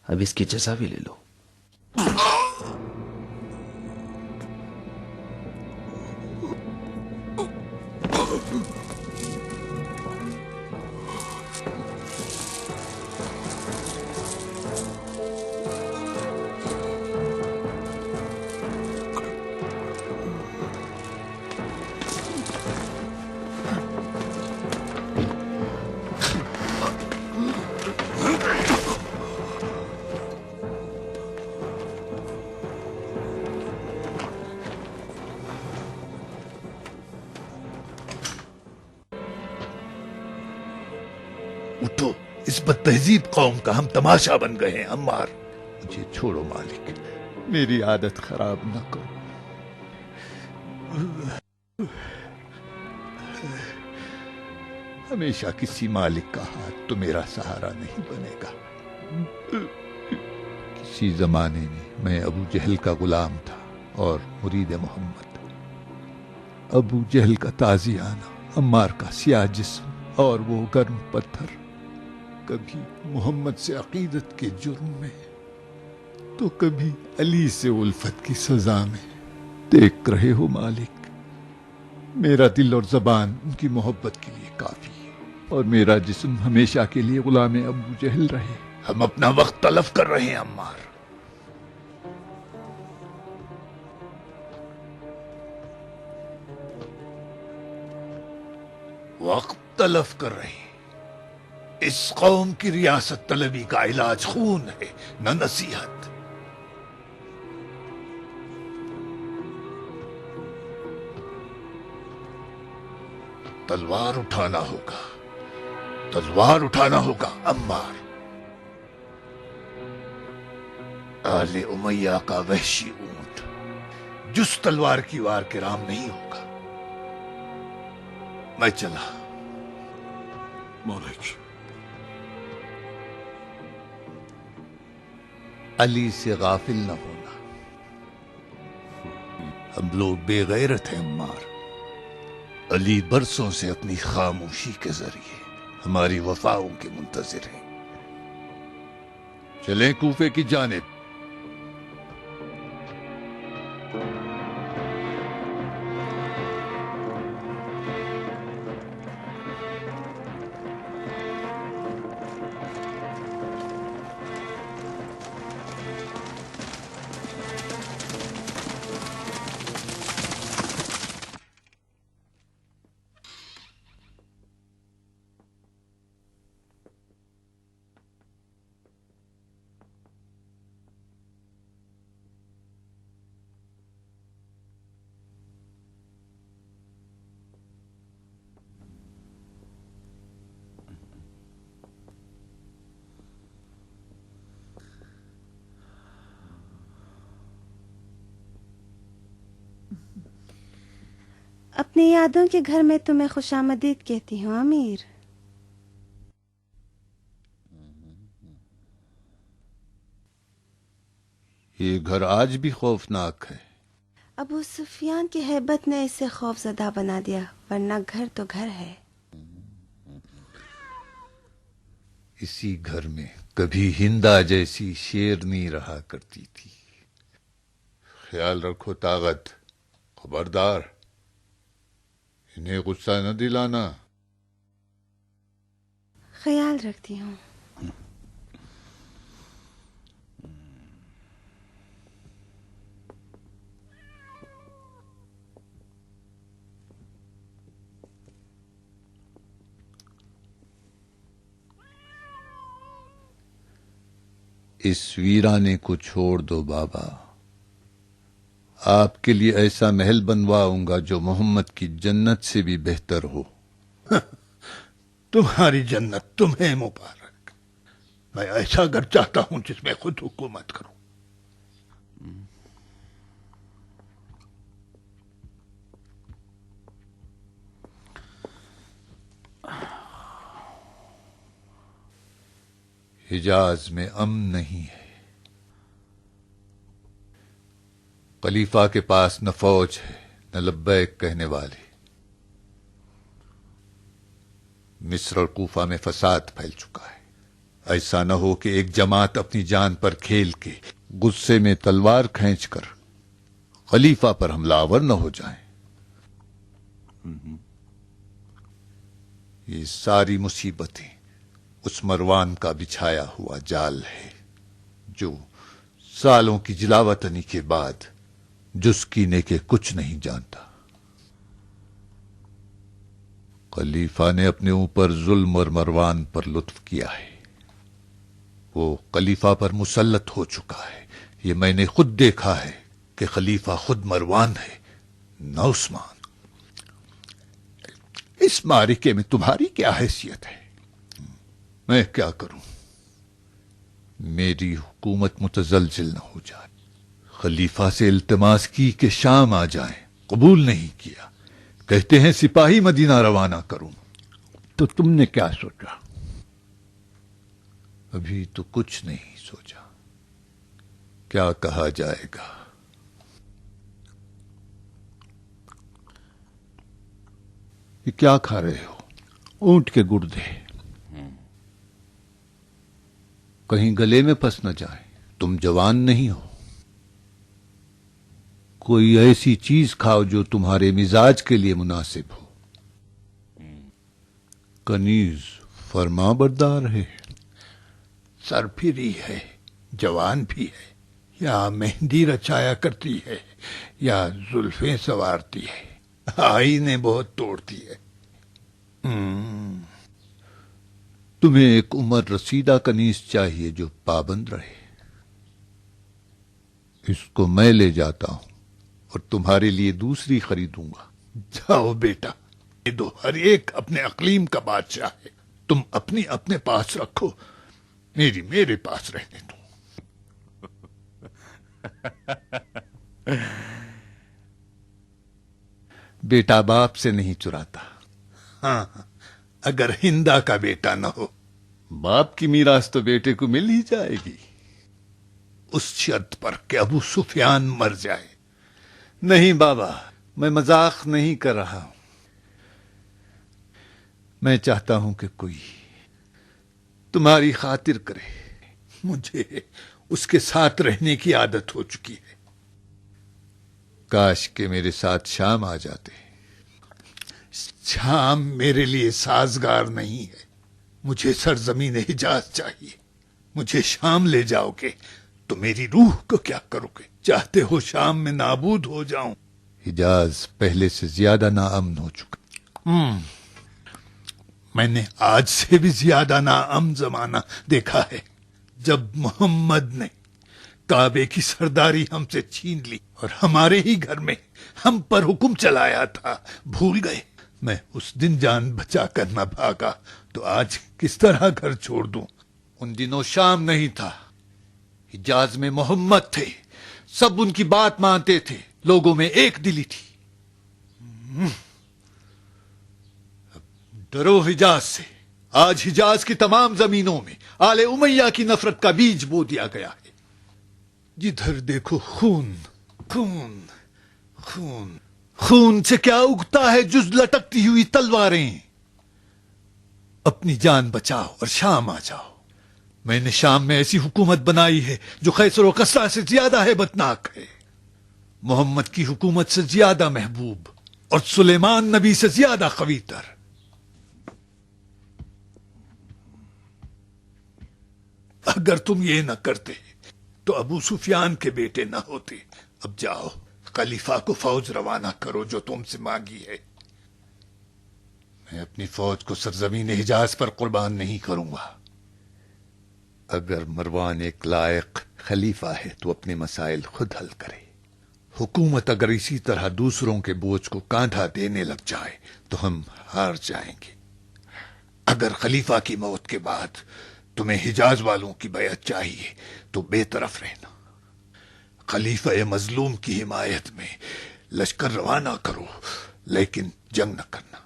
اب اس کی جزا بھی لے لو. اٹھو، اس بد تہذیب قوم کا ہم تماشا بن گئے ہیں. عمار، مجھے چھوڑو مالک، میری عادت خراب نہ کرو. ہمیشہ کسی مالک کا ہاتھ تو میرا سہارا نہیں بنے گا. کسی زمانے میں ابو جہل کا غلام تھا اور مرید محمد. ابو جہل کا تازیانہ، عمار کا سیاہ جسم اور وہ گرم پتھر، کبھی محمد سے عقیدت کے جرم میں تو کبھی علی سے الفت کی سزا میں. دیکھ رہے ہو مالک، میرا دل اور زبان ان کی محبت کے لیے کافی ہے، اور میرا جسم ہمیشہ کے لیے غلام ابو جہل رہے. ہم اپنا وقت تلف کر رہے ہیں عمار. وقت تلف کر رہے ہیں. اس قوم کی ریاست طلبی کا علاج خون ہے، نہ نصیحت. تلوار اٹھانا ہوگا، تلوار اٹھانا ہوگا عمار. آل امیہ کا وحشی اونٹ جس تلوار کی وار کے رام نہیں ہوگا. میں چلا. مالک، علی سے غافل نہ ہونا. ہم لوگ بے غیرت ہیں عمار. علی برسوں سے اپنی خاموشی کے ذریعے ہماری وفاؤں کے منتظر ہیں. چلیں کوفے کی جانب. اپنی یادوں کے گھر میں تمہیں خوش آمدید کہتی ہوں امیر. یہ گھر آج بھی خوفناک ہے. ابو سفیان کی ہیبت نے اسے خوف زدہ بنا دیا، ورنہ گھر تو گھر ہے. اسی گھر میں کبھی ہندا جیسی شیرنی رہا کرتی تھی. خیال رکھو طاقت، خبردار انہیں غصہ نہ دلانا. خیال رکھتی ہوں. اس ویرانے کو چھوڑ دو بابا. آپ کے لیے ایسا محل بنواؤں گا جو محمد کی جنت سے بھی بہتر ہو. تمہاری جنت تمہیں مبارک. میں ایسا گھر چاہتا ہوں جس میں خود حکومت کروں. حجاز میں امن نہیں ہے. خلیفہ کے پاس نہ فوج ہے نہ لبیک کہنے والے. مصر اور کوفہ میں فساد پھیل چکا ہے. ایسا نہ ہو کہ ایک جماعت اپنی جان پر کھیل کے غصے میں تلوار کھینچ کر خلیفہ پر حملہ آور نہ ہو جائیں۔ یہ ساری مصیبتیں اس مروان کا بچھایا ہوا جال ہے جو سالوں کی جلاوطنی کے بعد جسکینے کے کچھ نہیں جانتا۔ خلیفہ نے اپنے اوپر ظلم اور مروان پر لطف کیا ہے، وہ خلیفہ پر مسلط ہو چکا ہے۔ یہ میں نے خود دیکھا ہے کہ خلیفہ خود مروان ہے نہ عثمان۔ اس معرکے میں تمہاری کیا حیثیت ہے؟ میں کیا کروں؟ میری حکومت متزلزل نہ ہو جائے۔ خلیفہ سے التماس کی کہ شام آ جائیں، قبول نہیں کیا، کہتے ہیں سپاہی مدینہ روانہ کروں۔ تو تم نے کیا سوچا؟ ابھی تو کچھ نہیں سوچا، کیا کہا جائے گا۔ یہ کیا کھا رہے ہو؟ اونٹ کے گردے۔ کہیں گلے میں پھنس نہ جائیں، تم جوان نہیں ہو۔ کوئی ایسی چیز کھاؤ جو تمہارے مزاج کے لیے مناسب ہو۔ کنیز فرما بردار ہے، سرپھری ہے، جوان بھی ہے، یا مہندی رچایا کرتی ہے یا زلفیں سنوارتی ہے، آئینے بہت توڑتی ہے۔ تمہیں ایک عمر رسیدہ کنیز چاہیے جو پابند رہے۔ اس کو میں لے جاتا ہوں اور تمہارے لیے دوسری خریدوں گا۔ جاؤ بیٹا، یہ دو ہر ایک اپنے اقلیم کا بادشاہ ہے، تم اپنی اپنے پاس رکھو، میری میرے پاس رہنے دو۔ بیٹا باپ سے نہیں چراتا۔ ہاں، اگر ہندا کا بیٹا نہ ہو۔ باپ کی میراث تو بیٹے کو مل ہی جائے گی، اس شرط پر کہ ابو سفیان مر جائے۔ نہیں بابا، میں مذاق نہیں کر رہا ہوں۔ میں چاہتا ہوں کہ کوئی تمہاری خاطر کرے۔ مجھے اس کے ساتھ رہنے کی عادت ہو چکی ہے۔ کاش کہ میرے ساتھ شام آ جاتے۔ شام میرے لیے سازگار نہیں ہے، مجھے سرزمین حجاز چاہیے۔ مجھے شام لے جاؤ گے تو میری روح کو کیا کرو گے؟ چاہتے ہو شام میں نابود ہو جاؤں؟ حجاز پہلے سے زیادہ ناامن ہو چکا۔ میں نے آج سے بھی زیادہ ناامن زمانہ دیکھا ہے، جب محمد نے کعبے کی سرداری ہم سے چھین لی اور ہمارے ہی گھر میں ہم پر حکم چلایا تھا، بھول گئے؟ میں اس دن جان بچا کر نہ بھاگا تو آج کس طرح گھر چھوڑ دوں؟ ان دنوں شام نہیں تھا، حجاز میں محمد تھے، سب ان کی بات مانتے تھے، لوگوں میں ایک دلی تھی۔ ڈرو حجاز سے، آج حجاز کی تمام زمینوں میں آل امیہ کی نفرت کا بیج بو دیا گیا ہے۔ جدھر دیکھو خون خون خون۔ خون سے کیا اگتا ہے جز لٹکتی ہوئی تلواریں؟ اپنی جان بچاؤ اور شام آ جاؤ۔ میں نے شام میں ایسی حکومت بنائی ہے جو قیصر و کسریٰ سے زیادہ ہیبتناک ہے، محمد کی حکومت سے زیادہ محبوب، اور سلیمان نبی سے زیادہ قوی تر۔ اگر تم یہ نہ کرتے تو ابو سفیان کے بیٹے نہ ہوتے۔ اب جاؤ، خلیفہ کو فوج روانہ کرو جو تم سے مانگی ہے۔ میں اپنی فوج کو سرزمین حجاز پر قربان نہیں کروں گا۔ اگر مروان ایک لائق خلیفہ ہے تو اپنے مسائل خود حل کرے۔ حکومت اگر اسی طرح دوسروں کے بوجھ کو کاندھا دینے لگ جائے تو ہم ہار جائیں گے۔ اگر خلیفہ کی موت کے بعد تمہیں حجاز والوں کی بیعت چاہیے تو بے طرف رہنا، خلیفہ مظلوم کی حمایت میں لشکر روانہ کرو، لیکن جنگ نہ کرنا۔